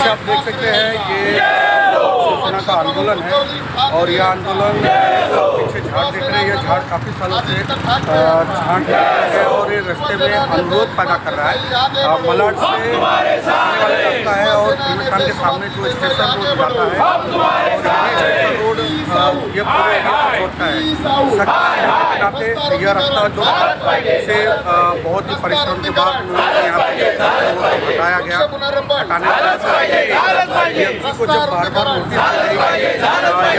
पीछे आप देख सकते हैं ये शिवसेना का आंदोलन है और यह आंदोलन पीछे झाड़ देख रहे हैं। यह झाड़ काफ़ी सालों से झाड़ है और ये रास्ते में अनुरोध पैदा कर रहा है। मलाड से आने वाला रास्ता है और हिंदुस्तान के सामने जो स्टेशन रोड जाता है और ये स्टेशन रोड ये पूरे होता है सकते नाते यह रास्ता जो से बहुत ही परिश्रम के बाद यहाँ पे हटाया गया। हटाने को जब बार बार नोटिस यह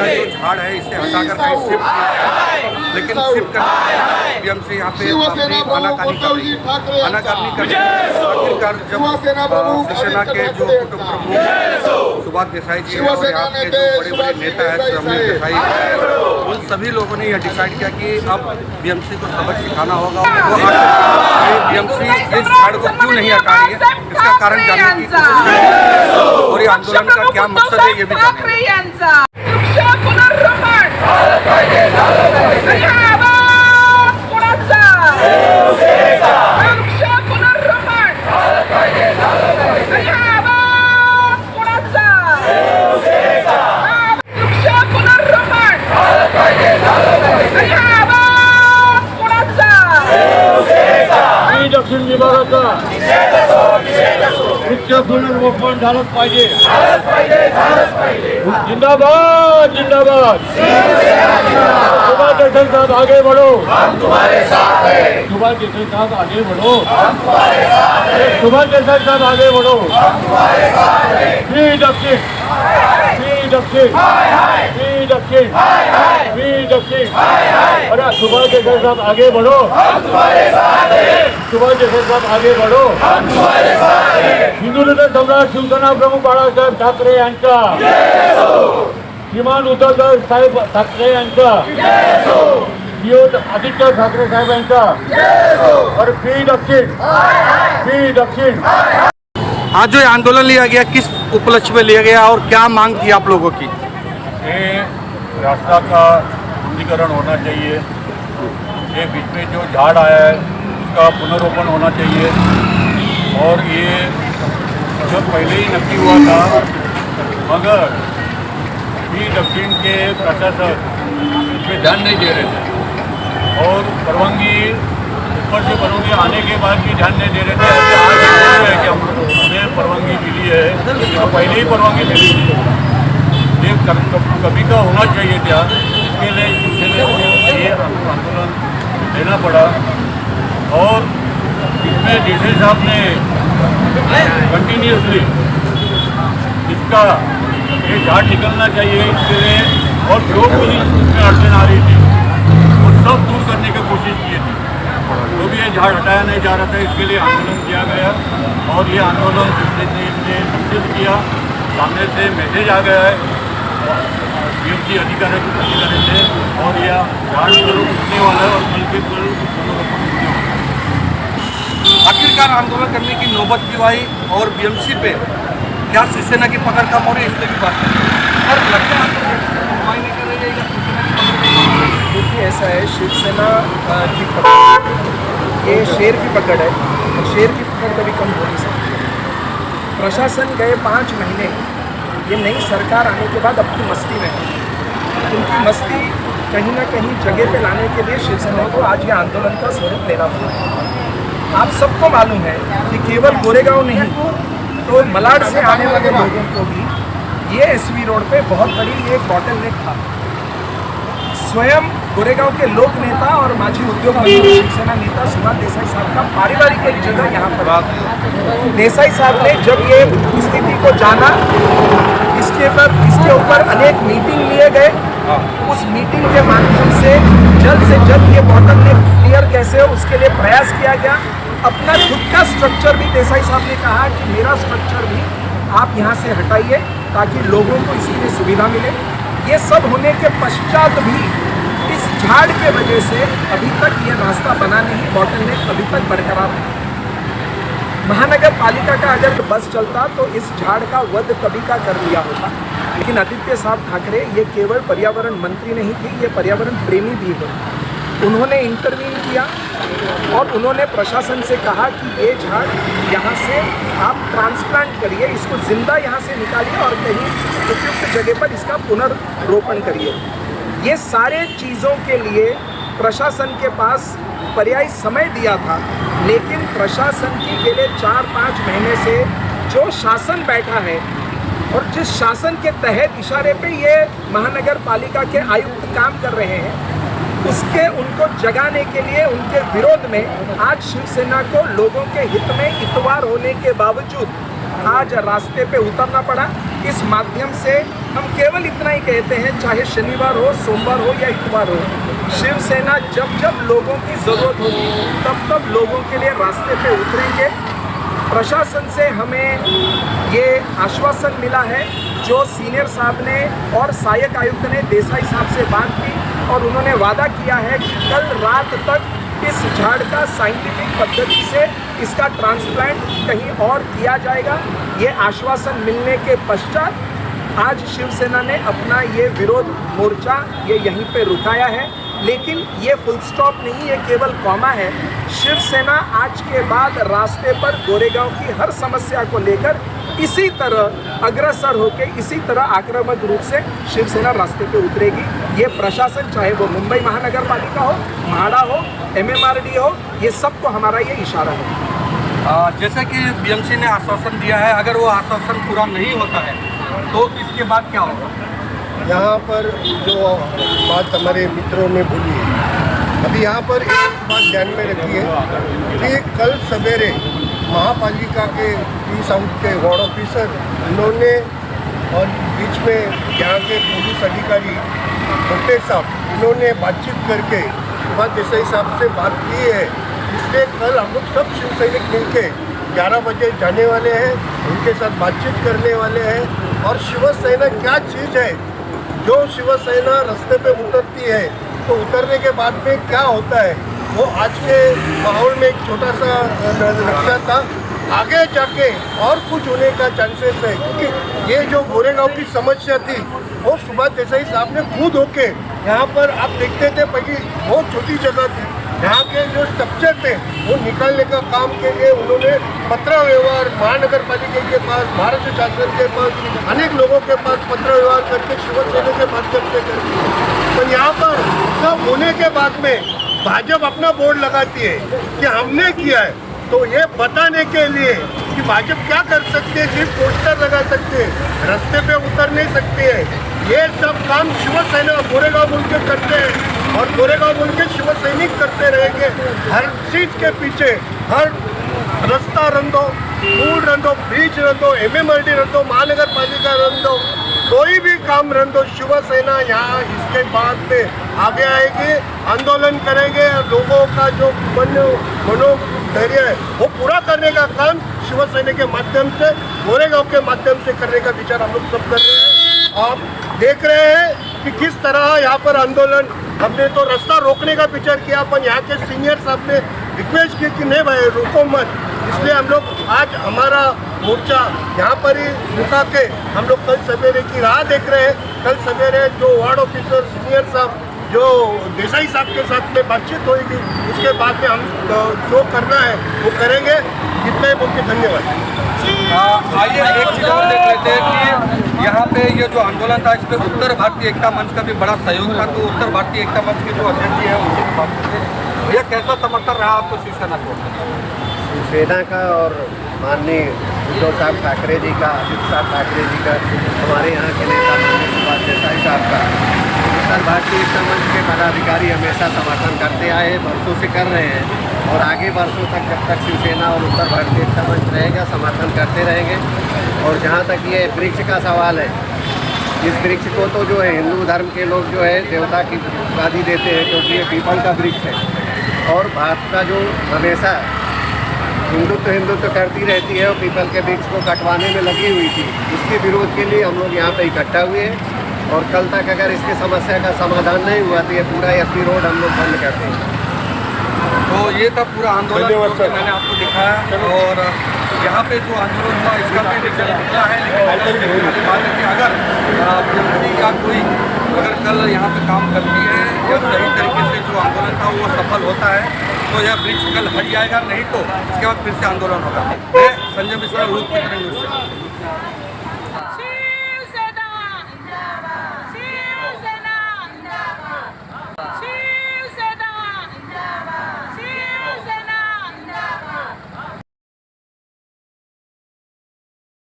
जो झाड़ है इसे हटाकर कहीं शिफ्ट किया, लेकिन शिफ्ट करने बीएमसी यहाँ पे अपनी आनाकानी कर रही है। आनाकानी कर आखिरकार जब शिवसेना के जो कुटुंब प्रमुख सुभाष देसाई जी और यहाँ के जो बड़े बड़े नेता है रमेश देसाई, उन सभी लोगों ने यह डिसाइड किया कि अब बीएमसी को सबक सिखाना होगा। वो बीएमसी इस झाड़ को क्यों नहीं हटा रही है, इसका कारण जानने की कोशिश करेंगे और ये आंदोलन का क्या मकसद है ये भी जानेंगे। दक्षिण विभागाचा वृक्ष पुनर्रोपण झालंच पाहिजे। जिंदाबाद जिंदाबाद। सुभाष देसाई साहब आगे बढ़ो, सुभाष देसाई साहब आगे बढ़ो, सुभाष देसाई साहब आगे बढ़ो। फ्री दक्षिण, फ्री दक्षिण, फ्री दक्षिण, फ्री दक्षिण। अरे सुभाष देसाई साहब आगे बढ़ो, सुभाष देसाई साहब आगे बढ़ो। हिंदुत्व सम्राट शिवसेना प्रमुख बाळासाहेब ठाकरे यांचा, श्रीमान उद्धव साहेब ठाकरे यांचा, आदित्य ठाकरे साहेब यांचा और फ्री दक्षिण, फ्री दक्षिण। आज जो आंदोलन लिया गया किस उपलक्ष्य में लिया गया और क्या मांग थी आप लोगों की? ये रास्ता का शुद्धिकरण होना चाहिए, ये बीच में जो झाड़ आया है उसका पुनर्रोपण होना चाहिए और ये जो पहले ही नक्की हुआ था, मगर भी दक्षिण के प्रशासक इस पर ध्यान नहीं दे रहे थे और परवानगी ऊपर से परवानगी आने के बाद भी ध्यान नहीं दे रहे थे। आज है कि हमें परवानगी मिली है, तो पहले ही परवानगी मिली थी, ये कभी का होना चाहिए था। इसके लिए ये आंदोलन लेना पड़ा और इसमें देसाई साहब ने कंटिन्यूसली इसका ये झाड़ निकलना चाहिए इसके लिए और जो भी इसमें अड़चन आ रही थी वो सब दूर करने की कोशिश की थी, तो भी ये झाड़ हटाया नहीं जा रहा था। इसके लिए आंदोलन किया गया और ये आंदोलन ने सक्सेस किया। सामने से मैसेज आ गया है बीएमसी अधिकारी से और यह झाड़ उठने वाला है और कल के कल आखिरकार आंदोलन करने की नौबत क्यों आई और बीएमसी पे क्या शिवसेना की पकड़ कम हो रही है, इसलिए भी बात है और लगता है नहीं कर रही है या शिवसेना की पकड़? देखिए ऐसा है, शिवसेना की पकड़ ये शेर की पकड़ है और शेर की पकड़ कभी कम हो नहीं सकती। प्रशासन गए 5 महीने ये नई सरकार आने के बाद अपनी मस्ती में है, उनकी मस्ती कहीं ना कहीं जगह पे लाने के लिए शिवसेना को आज ये आंदोलन का स्वरूप लेना पड़ा। आप सबको मालूम है कि केवल गोरेगांव नहीं तो मलाड से आने वाले लोगों को भी ये एसवी रोड पे बहुत बड़ी एक बॉटलनेक था। स्वयं गोरेगांव के लोक नेता और माजी उद्योग मंत्री शिवसेना नेता सुभाष देसाई साहब का पारिवारिक एक जगह यहाँ पर देसाई साहब ने जब ये स्थिति को जाना, इसके ऊपर अनेक मीटिंग लिए गए। उस मीटिंग के माध्यम से जल्द ये बॉटलनेक क्लियर कैसे हो उसके लिए प्रयास किया गया। अपना खुद का स्ट्रक्चर भी देसाई साहब ने कहा कि मेरा स्ट्रक्चर भी आप यहाँ से हटाइए ताकि लोगों को इसकी सुविधा मिले। ये सब होने के पश्चात भी इस झाड़ के वजह से अभी तक ये रास्ता बना नहीं, बॉटलनेक अभी तक बरकरार है। महानगर पालिका का अगर बस चलता तो इस झाड़ का वध कभी का कर दिया होता, लेकिन आदित्य साहब ठाकरे ये केवल पर्यावरण मंत्री नहीं थे, ये पर्यावरण प्रेमी भी थे। उन्होंने इंटरवीन किया और उन्होंने प्रशासन से कहा कि ये झाड़ यहाँ से आप ट्रांसप्लांट करिए, इसको ज़िंदा यहाँ से निकालिए और कहीं उपयुक्त जगह पर इसका पुनर्रोपण करिए। ये सारे चीज़ों के लिए प्रशासन के पास पर्यायी समय दिया था, लेकिन प्रशासन की गेले 4-5 महीने से जो शासन बैठा है और जिस शासन के तहत इशारे पे ये महानगर पालिका के आयुक्त काम कर रहे हैं, उसके उनको जगाने के लिए उनके विरोध में आज शिवसेना को लोगों के हित में इतवार होने के बावजूद आज रास्ते पे उतरना पड़ा। इस माध्यम से हम केवल इतना ही कहते हैं, चाहे शनिवार हो, सोमवार हो या इतवार हो, शिवसेना जब जब लोगों की ज़रूरत होगी तब तब लोगों के लिए रास्ते पे उतरेंगे। प्रशासन से हमें ये आश्वासन मिला है, जो सीनियर साहब ने और सहायक आयुक्त ने देसाई साहब से बात की और उन्होंने वादा किया है कि कल रात तक इस झाड़ का साइंटिफिक पद्धति से इसका ट्रांसप्लांट कहीं और किया जाएगा। ये आश्वासन मिलने के पश्चात आज शिवसेना ने अपना ये विरोध मोर्चा ये यहीं पे रुकाया है, लेकिन ये फुल स्टॉप नहीं, ये केवल कॉमा है। शिवसेना आज के बाद रास्ते पर गोरेगांव की हर समस्या को लेकर इसी तरह अग्रसर होकर इसी तरह आक्रामक रूप से शिवसेना रास्ते पे उतरेगी। ये प्रशासन, चाहे वो मुंबई महानगर पालिका हो, म्हाडा हो, MMRD हो, ये सबको हमारा ये इशारा है। जैसे कि BMC ने आश्वासन दिया है, अगर वो आश्वासन पूरा नहीं होता है तो इसके बाद क्या होगा? यहाँ पर जो बात हमारे मित्रों ने बोली है, अभी यहाँ पर एक बात ध्यान में रखिए कि कल सवेरे महापालिका के पी साउथ के वार्ड ऑफिसर इन्होंने और बीच में यहाँ के पुलिस अधिकारी भट्टे साहब इन्होंने बातचीत करके सुभाष देसाई साहब से बात की है। इसलिए कल हम लोग सब शिव सैनिक मिलके 11 बजे जाने वाले हैं, उनके साथ बातचीत करने वाले हैं। और शिवसेना क्या चीज़ है, जो शिवसेना रास्ते पे उतरती है तो उतरने के बाद में क्या होता है, वो आज के माहौल में एक छोटा सा नक्शा था। आगे जाके और कुछ होने का चांसेस है, क्योंकि ये जो गोरेगांव की समस्या थी वो सुभाष देसाई साहब ने खुद होके यहाँ पर आप देखते थे, पहले बहुत छोटी जगह थी, यहाँ के जो स्ट्रक्चर थे वो निकालने का काम के लिए उन्होंने पत्र व्यवहार महानगर पालिका के पास, महाराष्ट्र शासन के पास, अनेक लोगों के पास पत्र व्यवहार करके शिवसेना के माध्यम से करती है। तो यहाँ पर सब होने के बाद में भाजपा अपना बोर्ड लगाती है कि हमने किया है, तो ये बताने के लिए कि भाजपा क्या कर सकते हैं, सिर्फ पोस्टर लगा सकते हैं, रास्ते पे उतर नहीं सकते हैं। ये सब काम शिवसेना गोरेगांव बोल के करते हैं और गोरेगांव बोल के शिव सैनिक करते रहेंगे। हर चीज़ के पीछे, हर रास्ता रंधो, पुल रंधो, ब्रिज रंधो, MMRD रंधो, महानगर पालिका रंधो, कोई भी काम रंधो, शिवसेना यहाँ इसके बाद में आगे आएगी, आंदोलन करेंगे। लोगों का जो मनोधैर्य है वो पूरा करने का काम शिवसेना के माध्यम से, गोरेगांव के माध्यम से करने का विचार हम लोग सब कर रहे हैं। आप देख रहे हैं कि किस तरह यहाँ पर आंदोलन, हमने तो रास्ता रोकने का विचार किया, पर यहाँ के सीनियर साहब ने रिक्वेस्ट की कि नहीं भाई रुको मत, इसलिए हम लोग आज हमारा मोर्चा यहाँ पर ही रुका के हम लोग कल सवेरे की राह देख रहे हैं। कल सवेरे जो वार्ड ऑफिसर सीनियर साहब जो देसाई साहब के साथ में बातचीत होगी, उसके बाद में हम जो करना है वो करेंगे। इतना ही बोल के धन्यवाद। आइए एक चीज़ और देख लेते हैं कि यहाँ पे ये जो आंदोलन था, इस पर उत्तर भारतीय एकता मंच का भी बड़ा सहयोग था। तो उत्तर भारतीय एकता मंच के जो अध्यक्ष जी हैं उनकी बात करते हैं, भैया कैसा समर्थन रहा आपको शिवसेना को? शिवसेना का और माननीय उद्धव साहब ठाकरे जी का, अमित शाह ठाकरे जी का, हमारे यहाँ के नेता माननीय सुभाष देसाई साहब का, उत्तर भारतीय एकता मंच के पदाधिकारी हमेशा समर्थन करते आए, वर्षों से कर रहे हैं और आगे वर्षों तक जब तक शिवसेना और उत्तर भारतीय एकता मंच रहेगा समर्थन करते रहेंगे। और जहाँ तक ये वृक्ष का सवाल है, इस वृक्ष को तो जो है हिंदू धर्म के लोग जो है देवता की उपाधि देते हैं, क्योंकि ये पीपल का वृक्ष है और भाजपा जो हमेशा हिंदुत्व करती रहती है और पीपल के वृक्ष को कटवाने में लगी हुई थी, इसके विरोध के लिए हम लोग यहाँ पे इकट्ठा हुए हैं। और कल तक अगर इसकी समस्या का समाधान नहीं हुआ तो ये पूरा SP रोड हम लोग बंद करते हैं। तो ये था पूरा आंदोलन जो मैंने आपको दिखाया, और यहाँ पे जो आंदोलन था इसका भी रिजल्ट निकला है। लेकिन बात है कि अगर BMC या कोई अगर कल यहाँ पे काम करती है यह सही तरीके से जो आंदोलन था वो सफल होता है तो यह ब्रिज कल हट जाएगा, नहीं तो इसके बाद फिर से आंदोलन होगा। मैं संजय मिश्रा, लोकतंत्र न्यूज़ से।